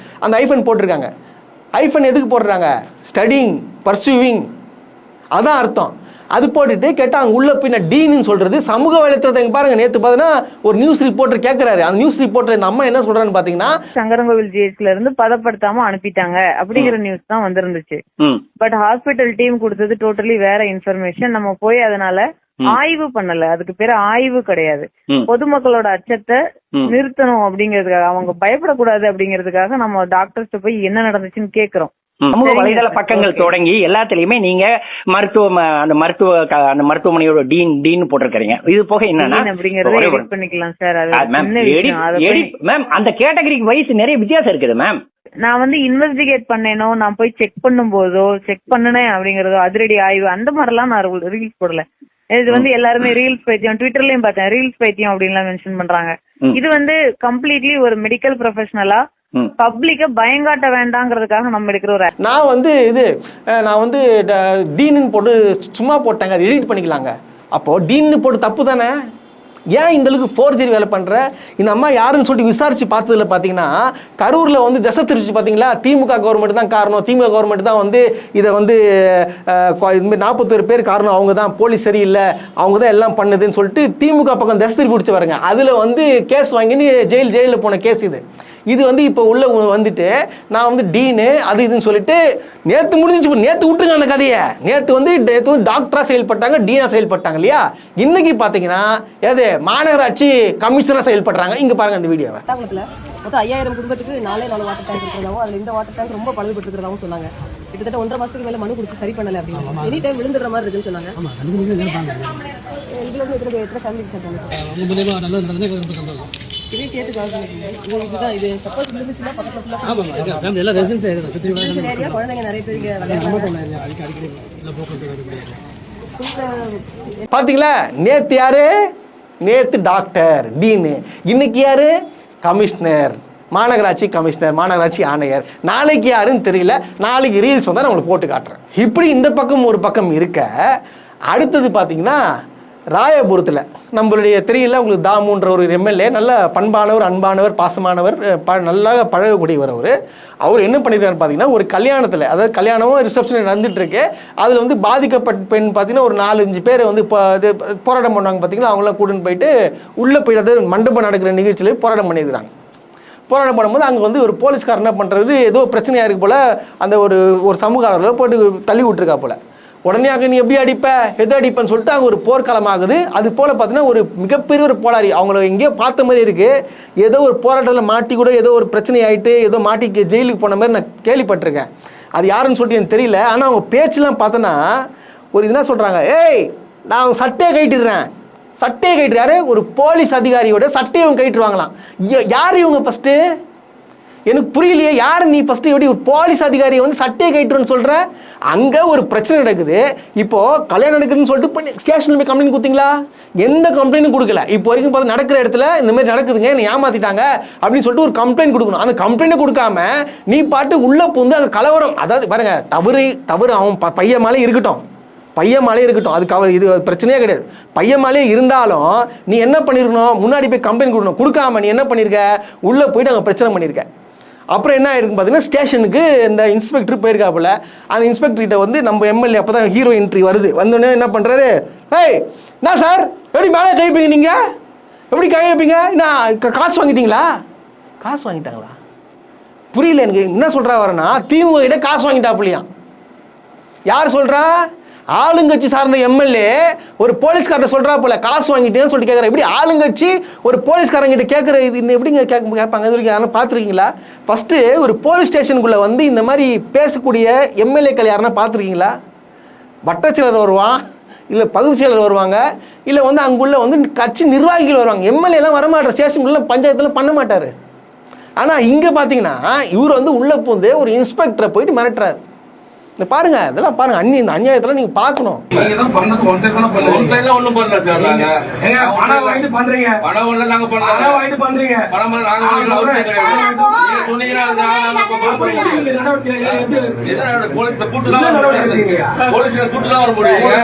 ஐஃபன் போட்டிருக்காங்க. ஐஃபன் எதுக்கு போடுறாங்க? ஸ்டடிங், பர்சூவிங், அதான் அர்த்தம். அது போட்டுட்டு கேட்டால் அங்கே உள்ள பின்ன டீன்னு சொல்கிறது சமூக வலைத்தளத்தை. பாருங்க, நேற்று பார்த்தீங்கன்னா ஒரு நியூஸ் ரிப்போர்ட்டர் கேட்குறாரு. அந்த நியூஸ் ரிப்போர்ட்டர் இந்த அம்மா என்ன சொல்றான்னு பார்த்தீங்கன்னா, சங்கரங்கோவில் GHல இருந்து பதப்படுத்தாம அனுப்பிட்டாங்க அப்படிங்கிற நியூஸ் தான் வந்திருந்துச்சு. பட் ஹாஸ்பிட்டல் டீம் கொடுத்தது டோட்டலி வேற இன்ஃபர்மேஷன். நம்ம போய் அதனால ஆய்வு பண்ணல. அதுக்கு பேரு ஆய்வு கிடையாது. பொதுமக்களோட அச்சத்தை நிறுத்தணும் அப்படிங்கிறதுக்காக, அவங்க பயப்படக்கூடாது அப்படிங்கிறதுக்காக நம்ம டாக்டர்ஸ் போய் என்ன நடந்துச்சுன்னு கேக்குறோம். சமூக வலைதள பக்கங்கள் தொடங்கி எல்லாத்துலயுமே நீங்க அந்த மருத்துவமனையோட டீன் போட்டிருக்கீங்க. இது போக என்னன்னா பண்ணிக்கலாம் சார். மேம் அந்த கேட்டகரிக்கு வயசு நிறைய வித்தியாசம் இருக்குது மேம். நான் வந்து இன்வெஸ்டிகேட் பண்ணேனோ, நான் போய் செக் பண்ணும் போதோ, செக் பண்ணினேன் அப்படிங்கறதோ, அதிரடி ஆய்வு அந்த மாதிரிலாம் நான் ரீல்ஸ் போடல. இது வந்து எல்லாருமே ரீல்ஸ் பைத்தியம், ட்விட்டர்லயும் பார்த்தேன் ரீல்ஸ் பைத்தியம் அப்படின்லாம் மென்ஷன் பண்றாங்க. இது வந்து கம்ப்ளீட்லி ஒரு மெடிக்கல் ப்ரொஃபஷனலா பப்ளிக்க பயங்காட்ட வேண்டாங்கிறதுக்காக நம்ம எடுக்கிற ஒரு நான் வந்து டீன்னு போட்டு சும்மா போட்டாங்க, அதை எடிட் பண்ணிக்கலாங்க. அப்போ டீன்னு போட்டு தப்பு தானே? ஏன் இந்த அளவுக்கு ஃபோர்ஜரி வேலை பண்ணுற? இந்த அம்மா யாருன்னு சொல்லிட்டு விசாரிச்சு பார்த்ததுல பார்த்தீங்கன்னா, கரூரில் வந்து திசை திருச்சி பார்த்தீங்களா, திமுக கவர்மெண்ட் தான் காரணம், திமுக கவர்மெண்ட் தான் வந்து இதை வந்து இதுமாதிரி 41 பேர் காரணம், அவங்க தான் போலீஸ் சரியில்லை, அவங்க தான் எல்லாம் பண்ணுதுன்னு சொல்லிட்டு திமுக பக்கம் திசை திருப்பி பிடிச்சி வரங்க. அதில் வந்து கேஸ் வாங்கின்னு ஜெயிலில் போன கேஸ் இது வந்து இப்போ உள்ள வந்துட்டு நான் வந்து டீனு அது இதுன்னு சொல்லிட்டு நேற்று முடிஞ்சிச்சு. நேற்று விட்டுருங்க அந்த கதையை. நேற்று வந்து டாக்டராக செயல்பட்டாங்க, டீனாக செயல்பட்டாங்க இல்லையா? இன்னைக்கு பார்த்தீங்கன்னா மாநகராட்சி கமிஷனராக செயல்படுறாங்க. இங்கே பாருங்க அந்த வீடியோவை. மொத்தம் 5000 குடும்பத்துக்கு 4 வாட்டர் டேங்க் இருக்கிறதாவும், அதில் இந்த வாட்டர் டேங்க் ரொம்ப பழுதுபட்டு இருக்கிறதாவும் சொன்னாங்க. கிட்டத்தட்ட 1.5 மாசத்துக்கு மேல மனு கொடுத்து சரி பண்ணல அப்படின்னு எனி டைம் விழுந்துடுற மாதிரி இருக்குன்னு சொன்னாங்க. இதுல வந்து எத்தனை ஃபேமிலி இதே சேர்த்து இதுதான் இது சப்போஸ் இருந்துச்சுன்னா குழந்தைங்க நிறைய பேருக்கு பாத்தீங்களா? நேத்து டாக்டர் டீனு, இன்னைக்கு யாரு கமிஷனர், மாநகராட்சி கமிஷனர், மாநகராட்சி ஆணையர். நாளைக்கு யாருன்னு தெரியல. நாளைக்கு ரீல்ஸ் வந்தால் நான் உங்களுக்கு போட்டு காட்டுறேன். இப்படி இந்த பக்கம் ஒரு பக்கம் இருக்க, அடுத்தது பார்த்தீங்கன்னா ராயபுரத்தில் நம்மளுடைய தெரியல உங்களுக்கு தாமுன்ற ஒரு எம்எல்ஏ, நல்ல பண்பானவர், அன்பானவர், பாசமானவர், நல்லா பழகக்கூடியவர். அவர் என்ன பண்ணியிருக்காரு பார்த்தீங்கன்னா, ஒரு கல்யாணத்தில், அதாவது கல்யாணமும் ரிசப்ஷன் நடந்துட்டு இருக்கு, அதில் வந்து பாதிக்கப்பட்ட பெண் பார்த்தீங்கன்னா ஒரு 4-5 பேர் வந்து போராட்டம் பண்ணுவாங்க பார்த்தீங்கன்னா, அவங்களாம் கூட்டின்னு போயிட்டு உள்ளே போய், அதாவது மண்டபம் நடக்கிற நிகழ்ச்சியில் போராட்டம் பண்ணியிருக்காங்க. போராட்டம் பண்ணும்போது அங்கே வந்து ஒரு போலீஸ்கார் என்ன பண்ணுறது, ஏதோ பிரச்சனையாக இருக்கு போல், அந்த ஒரு சமூக ஆர்வலரை போட்டு தள்ளி விட்டுருக்கா போல். உடனே அங்கே நீ எப்படி அடிப்ப, எது அடிப்பேன்னு சொல்லிட்டு அங்கே ஒரு போர்க்களம் ஆகுது. அது போல் பார்த்தீங்கன்னா ஒரு மிகப்பெரிய ஒரு போராடி, அவங்கள எங்கேயோ பார்த்த மாதிரி இருக்குது. ஏதோ ஒரு போராட்டத்தில் மாட்டி கூட ஏதோ ஒரு பிரச்சனை ஆகிட்டு ஏதோ மாட்டி ஜெயிலுக்கு போன மாதிரி நான் கேள்விப்பட்டிருக்கேன். அது யாருன்னு சொல்லிட்டு எனக்கு தெரியல. ஆனால் அவங்க பேச்செலாம் பார்த்தோன்னா ஒரு இதெல்லாம் சொல்கிறாங்க, ஏய் நான் அவங்க சட்டையை கட்டிடுறாரு. ஒரு போலீஸ் அதிகாரியோட சட்டையை அவங்க கட்டிடுவாங்களாம். யார் இவங்க ஃபஸ்ட்டு? எனக்கு புரியலையே. யார் நீ ஃபஸ்ட்டு? எப்படி ஒரு போலீஸ் அதிகாரியை வந்து சட்டையை கட்டுறேன்னு சொல்கிற? அங்கே ஒரு பிரச்சனை நடக்குது. இப்போது கல்யாணம் நடக்குதுன்னு சொல்லிட்டு ஸ்டேஷனில் போய் கம்ப்ளைண்ட் கொடுத்தீங்களா? எந்த கம்ப்ளைண்ட்டும் கொடுக்கல. இப்போ வரைக்கும் பார்த்து நடக்கிற இடத்துல இந்த மாதிரி நடக்குதுங்க, என்னை ஏமாற்றிட்டாங்க அப்படின்னு சொல்லிட்டு ஒரு கம்ப்ளைண்ட் கொடுக்கணும். அந்த கம்ப்ளைண்ட்டை கொடுக்காம நீ பாட்டு உள்ளே பூந்து அது கலவரம். அதாவது பாருங்க, தவறு அவன் பையன் மேலே இருக்கட்டும், அதுக்கு இது பிரச்சனையே கிடையாது. பையன் மேலே இருந்தாலும் நீ என்ன பண்ணியிருக்கணும், முன்னாடி போய் கம்ப்ளைண்ட் கொடுக்கணும். கொடுக்காம நீ என்ன பண்ணியிருக்க, உள்ளே போயிட்டு அங்கே பிரச்சனை பண்ணியிருக்க. அப்புறம் என்ன ஆயிருக்குன்னு பார்த்தீங்கன்னா, ஸ்டேஷனுக்கு இந்த இன்ஸ்பெக்டர் போயிருக்காப்புல. அந்த இன்ஸ்பெக்டர்கிட்ட வந்து நம்ம எம்எல்ஏ அப்போ தான் ஹீரோ என்ட்ரி வருது. வந்தோடனே என்ன பண்ணுறாரு, ஏய் என்ன சார் எப்படி மேலே கைப்பீங்க, நீங்கள் எப்படி கை வைப்பீங்க, நான் காசு வாங்கிட்டீங்களா? காசு வாங்கிட்டாங்களா? புரியல எனக்கு. என்ன சொல்கிறா வரேன்னா, திமுக கிட்ட காசு வாங்கிட்டாப்புலையா? யார் சொல்கிறா? ஆளுங்கட்சி சார்ந்த எம்எல்ஏ ஒரு போலீஸ்காரர் சொல்கிறா போல, காசு வாங்கிட்டேன்னு சொல்லிட்டு கேட்குறேன். எப்படி ஆளுங்கட்சி ஒரு போலீஸ்காரங்கிட்ட கேட்குற இது எப்படிங்க கேட்பாங்க? இது வரைக்கும் யாரும் பார்த்துருக்கீங்களா? ஃபஸ்ட்டு ஒரு போலீஸ் ஸ்டேஷனுக்குள்ளே வந்து இந்த மாதிரி பேசக்கூடிய எம்எல்ஏக்கள் யாருன்னா பார்த்துருக்கீங்களா? வட்ட செயலர் வருவான், இல்லை பகுதி செயலர் வருவாங்க, இல்லை வந்து அங்குள்ள வந்து கட்சி நிர்வாகிகள் வருவாங்க. எம்எல்ஏலாம் வரமாட்டார், ஸ்டேஷனுக்குள்ள பஞ்சாயத்தில் பண்ண மாட்டார். ஆனால் இங்கே பார்த்தீங்கன்னா இவர் வந்து உள்ளே போந்து ஒரு இன்ஸ்பெக்டரை போயிட்டு மிரட்டுறாரு. பாருங்க, இதெல்லாம் பாருங்க, இந்த அநியாயத்தெல்லாம் நீங்க பார்க்கணும். நீங்க தான் பண்ணது ஒன் சைடு தான பண்ணல. ஒன் சைடுல ஒண்ணும் பண்ணல சார். நாங்க ஏங்க பணம் வாங்கிட்டு பண்றீங்க. பணம் இல்ல, நாங்க பண்ணல. பணம் வாங்கிட்டு பண்றீங்க. பணம் நாங்க வாங்கல, அவசியம் கிடையாது. நீங்க சொன்னீங்கன்னா நாங்க போறோம். எதனால போலீஸ் கூட்டு தான் வரீங்க? போலீஸ்ல கூட்டு தான் வர முடியுங்க.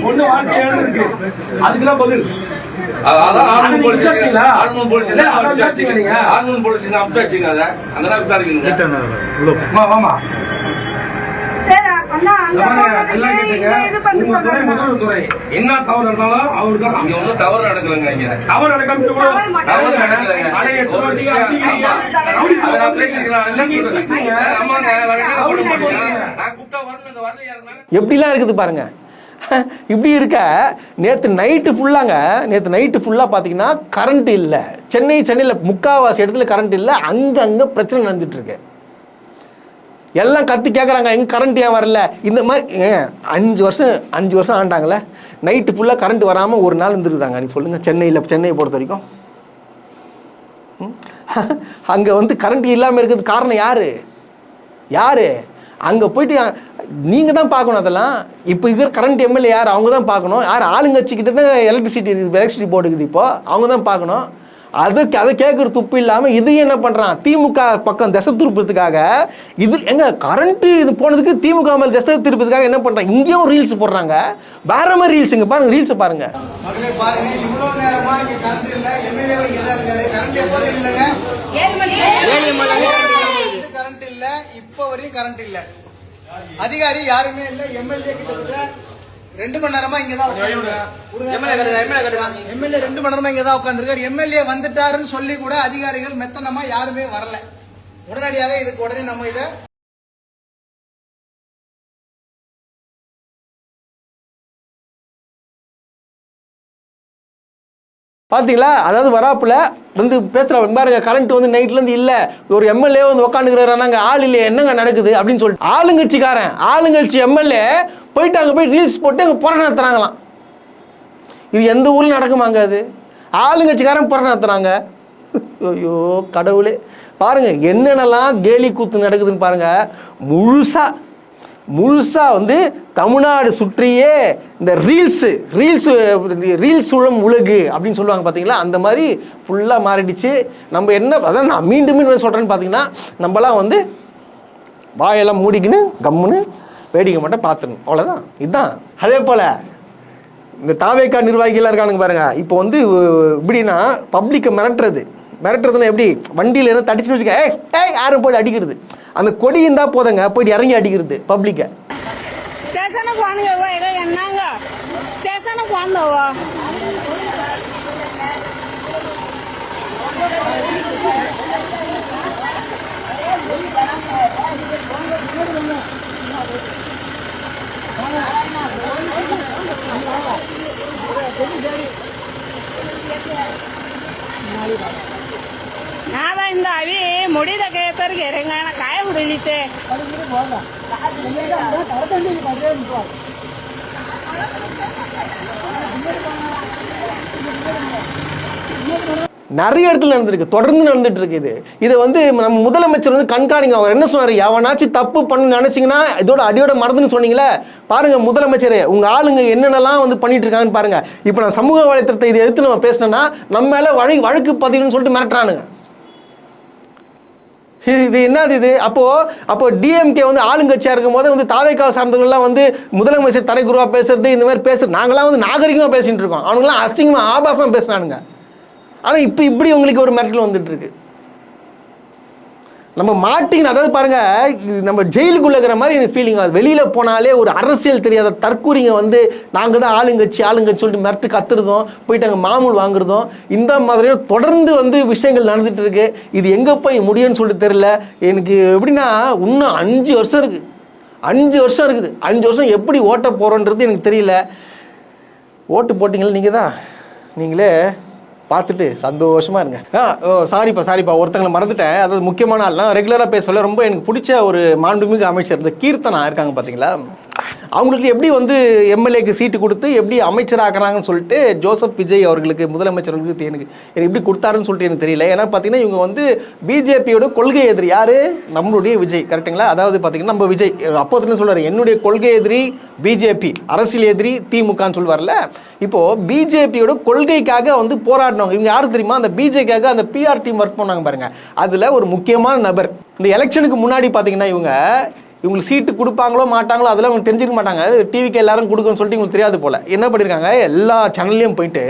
பொண்ணு வாழ்க்கை இருக்கு, அதுக்குதான் பதில். அதான் ஆர்மன் போலீஸ் அம்சாச்சிங்க. அதை அந்த விசாரிக்கணும். எல்லாம் கேட்டுங்க. உங்க துறை முதல்வர் துறை என்ன தவறு நடந்தாலும் அவருக்கு இங்க ஒன்றும் தவறு நடக்கலங்க. இங்க தவறு நடக்காம தவறு நடக்கலங்க. அதை நான் பேசிக்கிறேன். ஆமாங்க, நான் கூப்பிட்டா வரணுங்க, வரல யாருன்னா எப்படிலாம் இருக்குது பாருங்க. இப்படி இருக்க நேற்று நைட்டு ஃபுல்லாக பார்த்தீங்கன்னா கரண்ட் இல்லை. சென்னையில் முக்கால்வாசி இடத்துல கரண்ட் இல்லை. அங்கே பிரச்சனை நடந்துட்டு இருக்கு. எல்லாம் கத்தி கேட்குறாங்க, எங்க கரண்ட் ஏன் வரல? இந்த மாதிரி 5 வருஷம் ஆண்டாங்களே, நைட்டு ஃபுல்லாக கரண்ட் வராமல் ஒரு நாள் இருந்துருந்தாங்க. நீ சொல்லுங்க, சென்னையை பொறுத்த வரைக்கும் அங்கே வந்து கரண்ட் இல்லாமல் இருக்கிறது காரணம் யாரு? அங்கே போயிட்டு நீங்கள் தான் பார்க்கணும். அதெல்லாம் இப்போ இருக்கிற கரண்ட் எம்எல்ஏ யார்? அவங்க தான் பார்க்கணும். யார்? ஆளுங்கட்சிக்கிட்ட தான் எலக்ட்ரிசிட்டி போர்டு இருக்குது. இப்போ அவங்க தான் பார்க்கணும். அதை கேட்குற துப்பு இல்லாமல் இது என்ன பண்ணுறான்? திமுக பக்கம் திசை திருப்பதுக்காக இது கரண்ட்டு இது போனதுக்கு திமுக மேலே திசை திருப்பதுக்காக என்ன பண்ணுறாங்க? இங்கேயும் ரீல்ஸ் போடுறாங்க. வேற மாதிரி ரீல்ஸ். இங்கே பாருங்க, ரீல்ஸை பாருங்க. மக்களே பாருங்க, இவ்வளோ நேரமா இங்கே கரண்ட் இல்லை. எம்எல்ஏ இங்கே தான் இருக்காரு. கரண்ட் எப்போதும் இல்லைங்க. 7 மணி கரண்ட் இல்லை. இப்போ வரையும் கரண்ட் இல்லை. அதிகாரி யாருமே இல்லை. எம்எல்ஏ கிட்ட 2 மணி நேரமா இங்கதான் எம்எல்ஏ 2 மணி நேரமா இங்கதான் உட்கார்ந்துருக்காரு. எம்எல்ஏ வந்துட்டாருன்னு சொல்லி கூட அதிகாரிகள் மெத்தனமா யாருமே வரல. உடனடியாக இதுக்கு உடனே நம்ம இதை பார்த்தீங்களா? அதாவது வராப்புல வந்து பேசுகிறேன் பாருங்க, கரண்ட் வந்து நைட்லேருந்து இல்லை, ஒரு எம்எல்ஏ வந்து உட்காந்துக்கிறாங்க, ஆள் இல்லையே, என்னங்க நடக்குது அப்படின்னு சொல்லிட்டு ஆளுங்கட்சி எம்எல்ஏ போயிட்டு அங்கே போய் ரீல்ஸ் போட்டு அங்கே புற நடத்துறாங்களாம். இது எந்த ஊரில் நடக்குமாங்க? அது ஆளுங்கட்சிக்காரன் புற நடத்துறாங்க. ஐயோ கடவுளே, பாருங்க என்னென்னலாம் கேலி கூத்து நடக்குதுன்னு பாருங்க. முழுசா வந்து தமிழ்நாடு சுற்றியே இந்த ரீல்ஸ் உளம் உலகு அப்படின்னு சொல்லுவாங்க பார்த்தீங்களா? அந்த மாதிரி ஃபுல்லாக மாறிடுச்சு. நம்ம என்ன அதான் நான் மீண்டும் சொல்கிறேன்னு பார்த்தீங்கன்னா, நம்மலாம் வந்து வாயெல்லாம் மூடிக்கின்னு கம்முன்னு வேடிக்கை மட்டும் பார்த்துடணும், அவ்வளோதான். இதுதான். அதே போல் இந்த தாவேக்கா நிர்வாகிகள்லாம் இருக்கானுங்க பாருங்க. இப்போ வந்து எப்படின்னா பப்ளிக்கை மிரட்டுறதுன்னா எப்படி? வண்டியில் என்ன தடிச்சுன்னு வச்சுக்க, யாரும் போய் அடிக்கிறது. அந்த கொடி இருந்தா போதங்க, போயிட்டு இறங்கி அடிக்கிறது பப்ளிக்கை. ஸ்டேஷனுக்கு வாங்க, என்னங்க ஸ்டேஷனுக்கு வாங்கவா? ನಾವಿಂದ ಅವಿ ಮುಡಿದ ಕೇತರ್ಗೆ ರೆಂಗಾಣ ಕಾಯ ಹುಡಿಲಿತೆ நிறைய இடத்துல நடந்திருக்கு, தொடர்ந்து நடந்துட்டு இருக்கு. இதை வந்து நம்ம முதலமைச்சர் வந்து கண்காணிங்க. அவர் என்ன சொன்னார்? எவனாச்சும் தப்பு பண்ணு நினைச்சீங்கன்னா இதோட அடியோட மறந்துன்னு சொன்னீங்களே, பாருங்க முதலமைச்சர் உங்க ஆளுங்க என்னென்னலாம் வந்து பண்ணிட்டு இருக்காங்கன்னு பாருங்க. இப்போ நான் சமூக வலைத்தளத்தை இதை எடுத்து நம்ம பேசினோம்னா நம்ம மேல வழக்கு பதிவுன்னு சொல்லிட்டு மிரட்டுறானுங்க. இது என்னது இது? அப்போ டிஎம்கே வந்து ஆளுங்கட்சியா இருக்கும் போது வந்து தாவேக்காவை சார்ந்தவர்கள்லாம் வந்து முதலமைச்சர் தரைக்குருவா பேசுறது, இந்த மாதிரி பேசுறது, நாங்களாம் வந்து நாகரிகமாக பேசிட்டு இருக்கோம். அவனுங்களாம் அசிங்கமா ஆபாசமா பேசுனானுங்க. ஆனால் இப்போ இப்படி உங்களுக்கு ஒரு மிரட்டல் வந்துட்டு இருக்கு. நம்ம மாட்டிங்க. அதாவது பாருங்க, நம்ம ஜெயிலுக்குள்ள இருக்கிற மாதிரி எனக்கு ஃபீலிங் ஆகுது. வெளியில போனாலே ஒரு அரசியல் தெரியாத தற்கூரிங்க வந்து நாங்கள் தான் ஆளுங்கட்சி சொல்லிட்டு மிரட்டு கத்துறதும், போயிட்டு அங்கே மாமூல் வாங்குறதும், இந்த மாதிரி தொடர்ந்து வந்து விஷயங்கள் நடந்துட்டு இருக்கு. இது எங்கே போய் முடியும்னு சொல்லிட்டு தெரியல எனக்கு. எப்படின்னா இன்னும் 5 வருஷம் இருக்கு. 5 வருஷம் இருக்குது. 5 வருஷம் எப்படி ஓட்ட போறோன்றது எனக்கு தெரியல. ஓட்டு போட்டிங்களா நீங்கள் தான், நீங்களே பார்த்துட்டு சந்தோஷமா இருங்க. சாரிப்பா ஒருத்தங்களை மறந்துட்டேன். அதாவது முக்கியமான ஆள்லாம் ரெகுலராக பேசல. ரொம்ப எனக்கு பிடிச்ச ஒரு மாண்புமிகு அமைச்சர் இந்த கீர்த்தனா இருக்காங்க பார்த்தீங்களா? அவங்களுக்கு எப்படி வந்து எம்எல்ஏக்கு சீட்டு கொடுத்து எப்படி அமைச்சராகிறாங்கன்னு சொல்லிட்டு ஜோசப் விஜய் அவர்களுக்கு முதலமைச்சர்களுக்கு எனக்கு எப்படி கொடுத்தாருன்னு சொல்லிட்டு எனக்கு தெரியல. ஏன்னா பார்த்தீங்கன்னா இவங்க வந்து பிஜேபியோட கொள்கை எதிரி. யாரு? நம்மளுடைய விஜய், கரெக்டுங்களா? அதாவது பார்த்தீங்கன்னா நம்ம விஜய் அப்போதுன்னு சொல்றாரு, என்னுடைய கொள்கை எதிரி பிஜேபி, அரசியல் எதிரி திமுகன்னு சொல்லுவார்ல. இப்போ பிஜேபியோட கொள்கைக்காக வந்து போராடினவங்க இவங்க யாரு தெரியுமா? அந்த பிஜேபிக்காக அந்த பிஆர் டீம் ஒர்க் பண்ணாங்க பாருங்க. அதுல ஒரு முக்கியமான நபர். இந்த எலெக்ஷனுக்கு முன்னாடி பார்த்தீங்கன்னா இவங்களுக்கு சீட்டு கொடுப்பாங்களோ மாட்டாங்களோ அதெல்லாம் அவங்க தெரிஞ்சுக்க மாட்டாங்க. டிவிக்கு எல்லாரும் கொடுக்குன்னு சொல்லிட்டு இவங்களுக்கு தெரியாது போல. என்ன பண்ணியிருக்காங்க, எல்லா சேனல்லையும் போயிட்டு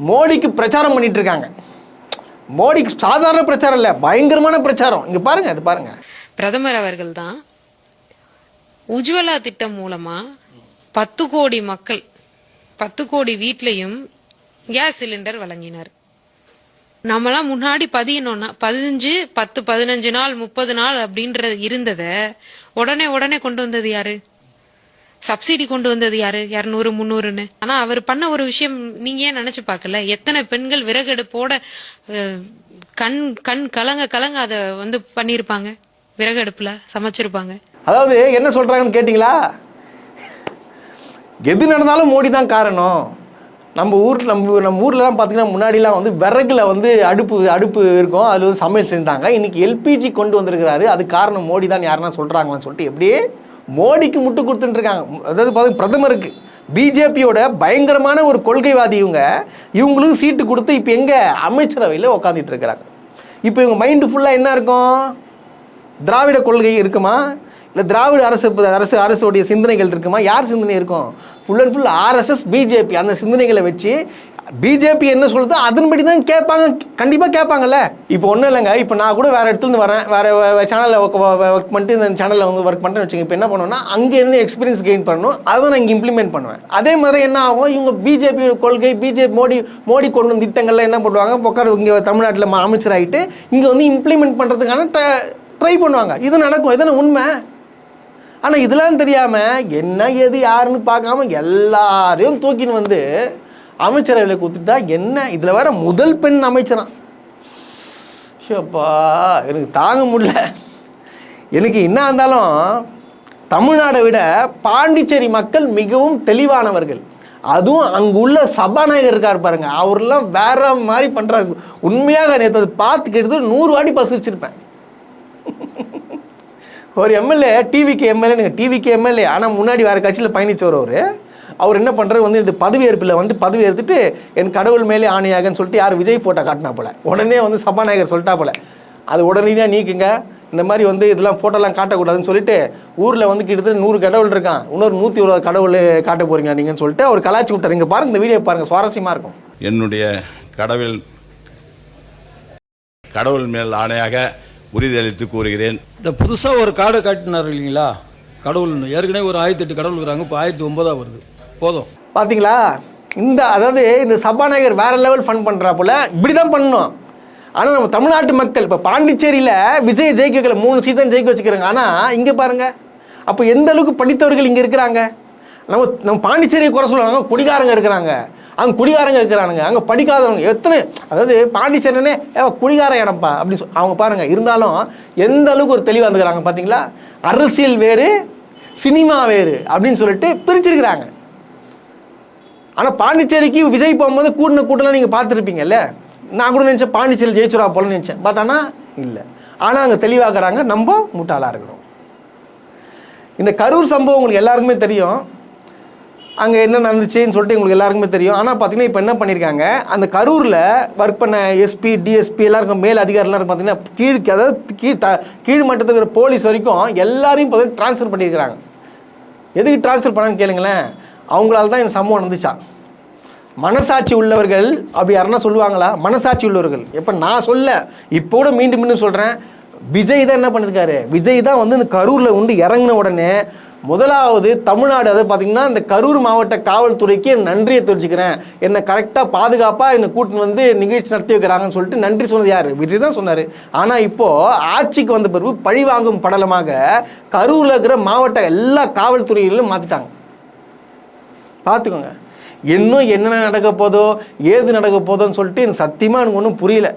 மோடிக்கு பிரச்சாரம் பண்ணிட்டு இருக்காங்க. மோடிக்கு சாதாரண பிரச்சாரம் இல்லை, பயங்கரமான பிரச்சாரம். இங்க பாருங்க, அது பாருங்க. பிரதமர் அவர்கள் தான் உஜ்வலா திட்டம் மூலமா 10 கோடி மக்கள் 10 கோடி வீட்லயும் கேஸ் சிலிண்டர் வழங்கினார். நம்மளாம் முன்னாடி 15 நாள் 30 நாள் அப்படின்ற இருந்தத உடனே கொண்டு வந்தது யாரு? சப்சிடி கொண்டு வந்தது யாரு? 200 300ன்னு. ஆனா அவர் பண்ண ஒரு விஷயம் நீங்க ஏன் நினைச்சு பார்க்கல? எத்தனை பெண்கள் விறகடுப்போட கண் கலங்க அத வந்து பண்ணிருப்பாங்க, விறகடுப்புல சமைச்சிருப்பாங்க. அதாவது என்ன சொல்றாங்கன்னு கேட்டீங்களா? எது நடந்தாலும் மோடி தான் காரணம். நம்ம ஊர்லலாம் பார்த்தீங்கன்னா முன்னாடிலாம் வந்து விறகுல வந்து அடுப்பு இருக்கும், அதில் வந்து சமையல் செஞ்சாங்க. இன்னைக்கு எல்பிஜி கொண்டு வந்திருக்கிறாரு, அது காரணம் மோடி தான் யாருன்னா சொல்றாங்கன்னு சொல்லிட்டு எப்படியே மோடிக்கு முட்டு கொடுத்துட்டு இருக்காங்க. அதாவது பார்த்தீங்கன்னா பிரதமருக்கு பிஜேபியோட பயங்கரமான ஒரு கொள்கைவாதி இவங்களுக்கு சீட்டு கொடுத்து இப்போ எங்க அமைச்சரவையில் உட்காந்துட்டு இருக்கிறாங்க. இப்போ இவங்க மைண்டு ஃபுல்லாக என்ன இருக்கும்? திராவிட கொள்கை இருக்குமா, இல்லை திராவிட அரசுடைய சிந்தனைகள் இருக்குமா? யார் சிந்தனை இருக்கும்? Full and full RSS BJP அந்த சிந்தனைகளை வச்சு பிஜேபி என்ன சொல்லுதோ அதன்படி தான் கேட்பாங்க, கண்டிப்பாக கேட்பாங்கல்ல. இப்போ ஒன்றும் இல்லைங்க, இப்போ நான் கூட வேறு இடத்துலேருந்து வரேன், வேறு சேனலில் ஒர்க் பண்ணிட்டு இந்த சேனலில் வந்து ஒர்க் பண்ணிட்டு வச்சுங்க. இப்போ என்ன பண்ணுவேன்னா அங்கே என்ன எக்ஸ்பீரியன்ஸ் கெயின் பண்ணணும் அதை நான் இங்கே இம்ப்ளிமெண்ட் பண்ணுவேன். அதே மாதிரி என்ன ஆகும், இவங்க பிஜேபி கொள்கை மோடி கொண்டு வந்த திட்டங்கள்லாம் என்ன பண்ணுவாங்க, உட்கார இங்கே தமிழ்நாட்டில் அமைச்சர் ஆகிட்டு இங்கே வந்து இம்ப்ளிமெண்ட் பண்ணுறதுக்கான ட்ரை பண்ணுவாங்க. இது நடக்கும், இதுன்னு உண்மை. ஆனால் இதெல்லாம் தெரியாமல் என்ன ஏது யாருன்னு பார்க்காம எல்லாரையும் தூக்கின்னு வந்து அமைச்சரவையில் கொடுத்துட்டா என்ன? இதில் வேற முதல் பெண் அமைச்சரான். ஷப்பா, எனக்கு தாங்க முடியல. எனக்கு என்ன இருந்தாலும் தமிழ்நாடை விட பாண்டிச்சேரி மக்கள் மிகவும் தெளிவானவர்கள். அதுவும் அங்குள்ள சபாநாயகர் இருக்கார் பாருங்க, அவரெல்லாம் வேற மாதிரி பண்றாரு. உண்மையாக நேற்று அதை பார்த்து கேட்டது 100 வாட்டி பசிச்சிருப்பேன். ஒரு எம்எல்ஏ டிவிக்கு எம்எல்ஏ ஆனால் முன்னாடி வேறு கட்சியில் பயணிச்சவர் அவர் என்ன பண்ணுறது வந்து இந்த பதவியேற்பில் வந்து பதவி ஏற்றுட்டு என் கடவுள் மேலே ஆணையாகன்னு சொல்லிட்டு யார் விஜய் ஃபோட்டோ காட்டினா போல உடனே வந்து சபாநாயகர் சொல்லிட்டா போல அது உடனடியாக நீக்குங்க, இந்த மாதிரி வந்து இதெல்லாம் ஃபோட்டோலாம் காட்டக்கூடாதுன்னு சொல்லிட்டு ஊரில் வந்து கிட்டத்தட்ட 100 கடவுள் இருக்கான், இன்னொரு 120 கடவுள் காட்ட போகிறீங்க நீங்கன்னு சொல்லிட்டு அவர் கலாச்சி விட்டார். இங்கே பாருங்க, இந்த வீடியோ பாருங்கள், சுவாரஸ்யமாக இருக்கும். என்னுடைய கடவுள் மேல் ஆணையாக உறுதியளித்து கூறுகிறேன். இந்த புதுசாக ஒரு கார்டை காட்டினார் இல்லைங்களா, கடவுள் ஏற்கனவே ஒரு 1008 கடவுள் இருக்கிறாங்க, இப்போ 1009 வருது. போதும் பார்த்தீங்களா? அதாவது இந்த சபாநாயகர் வேற லெவல் ஃபன் பண்ணுறா போல, இப்படி தான் பண்ணணும். ஆனால் நம்ம தமிழ்நாட்டு மக்கள் இப்போ பாண்டிச்சேரியில் விஜய் ஜெயிக்க வைக்கல, 3 சீட் தான் ஜெயிக்க வச்சுக்கிறாங்க. ஆனால் இங்கே பாருங்க, அப்போ எந்த அளவுக்கு படித்தவர்கள் இங்கே இருக்கிறாங்க. நம்ம பாண்டிச்சேரியை குறை சொல்லுவாங்க, குடிகாரங்க இருக்கிறாங்க, அங்கே குடிகாரங்க இருக்கிறானுங்க, அங்கே படிக்காதவங்க எத்தனை. அதாவது பாண்டிச்சேரினே குடிகார இடம்ப்பா அப்படின்னு அவங்க பாருங்க. இருந்தாலும் எந்த அளவுக்கு ஒரு தெளிவாக இருந்துக்கிறாங்க பார்த்தீங்களா? அரசியல் வேறு சினிமா வேறு அப்படின்னு சொல்லிட்டு பிரிச்சிருக்கிறாங்க. ஆனால் பாண்டிச்சேரிக்கு விஜய் போகும்போது கூட்டம்லாம் நீங்கள் பார்த்துருப்பீங்கல்ல. நான் கூட நினச்சேன் பாண்டிச்சேரியில் ஜெயிச்சுரா போலன்னு நினச்சேன். பட் ஆனால் இல்லை. ஆனால் அங்கே தெளிவாகிறாங்க, நம்ம முட்டாளாக இருக்கிறோம். இந்த கரூர் சம்பவம் உங்களுக்கு எல்லாருக்குமே தெரியும், அங்கே என்ன நடந்துச்சுன்னு சொல்லிட்டு உங்களுக்கு எல்லாருக்குமே தெரியும். ஆனால் பார்த்தீங்கன்னா இப்போ என்ன பண்ணியிருக்காங்க, அந்த கரூரில் ஒர்க் பண்ண எஸ்பி டிஎஸ்பி எல்லாருக்கும் மேல் அதிகாரிலாம் பார்த்தீங்கன்னா கீழ் மட்டத்தில் இருக்கிற போலீஸ் வரைக்கும் எல்லாரையும் பார்த்தீங்கன்னா ட்ரான்ஸ்ஃபர் பண்ணியிருக்கிறாங்க. எதுக்கு ட்ரான்ஸ்ஃபர் பண்ணான்னு கேளுங்களேன், அவங்களால தான் இந்த சம்பவம் நடந்துச்சா. மனசாட்சி உள்ளவர்கள் அப்படி யாருன்னா சொல்லுவாங்களா? மனசாட்சி உள்ளவர்கள் எப்போ நான் சொல்ல, இப்போ கூட மீண்டும் சொல்கிறேன், விஜய் தான் என்ன பண்ணியிருக்காரு. விஜய் தான் வந்து இந்த கரூரில் வந்து இறங்கின உடனே முதலாவது தமிழ்நாடு, அதை பார்த்தீங்கன்னா இந்த கரூர் மாவட்ட காவல்துறைக்கு நன்றியை தெரிஞ்சுக்கிறேன், என்னை கரெக்டாக பாதுகாப்பாக என்னை கூட்டின்னு வந்து நிகழ்ச்சி நடத்தி வைக்கிறாங்கன்னு சொல்லிட்டு நன்றி சொன்னது யார்? விஜய் தான் சொன்னார். ஆனால் இப்போது ஆட்சிக்கு வந்த பிறகு பழிவாங்கும் படலமாக கரூரில் இருக்கிற மாவட்ட எல்லா காவல்துறைகளிலும் மாற்றிட்டாங்க. பார்த்துக்கோங்க, இன்னும் என்னென்ன நடக்க போதோ ஏது நடக்க போதோன்னு சொல்லிட்டு எனக்கு சத்தியமாக எனக்கு ஒன்றும் புரியல.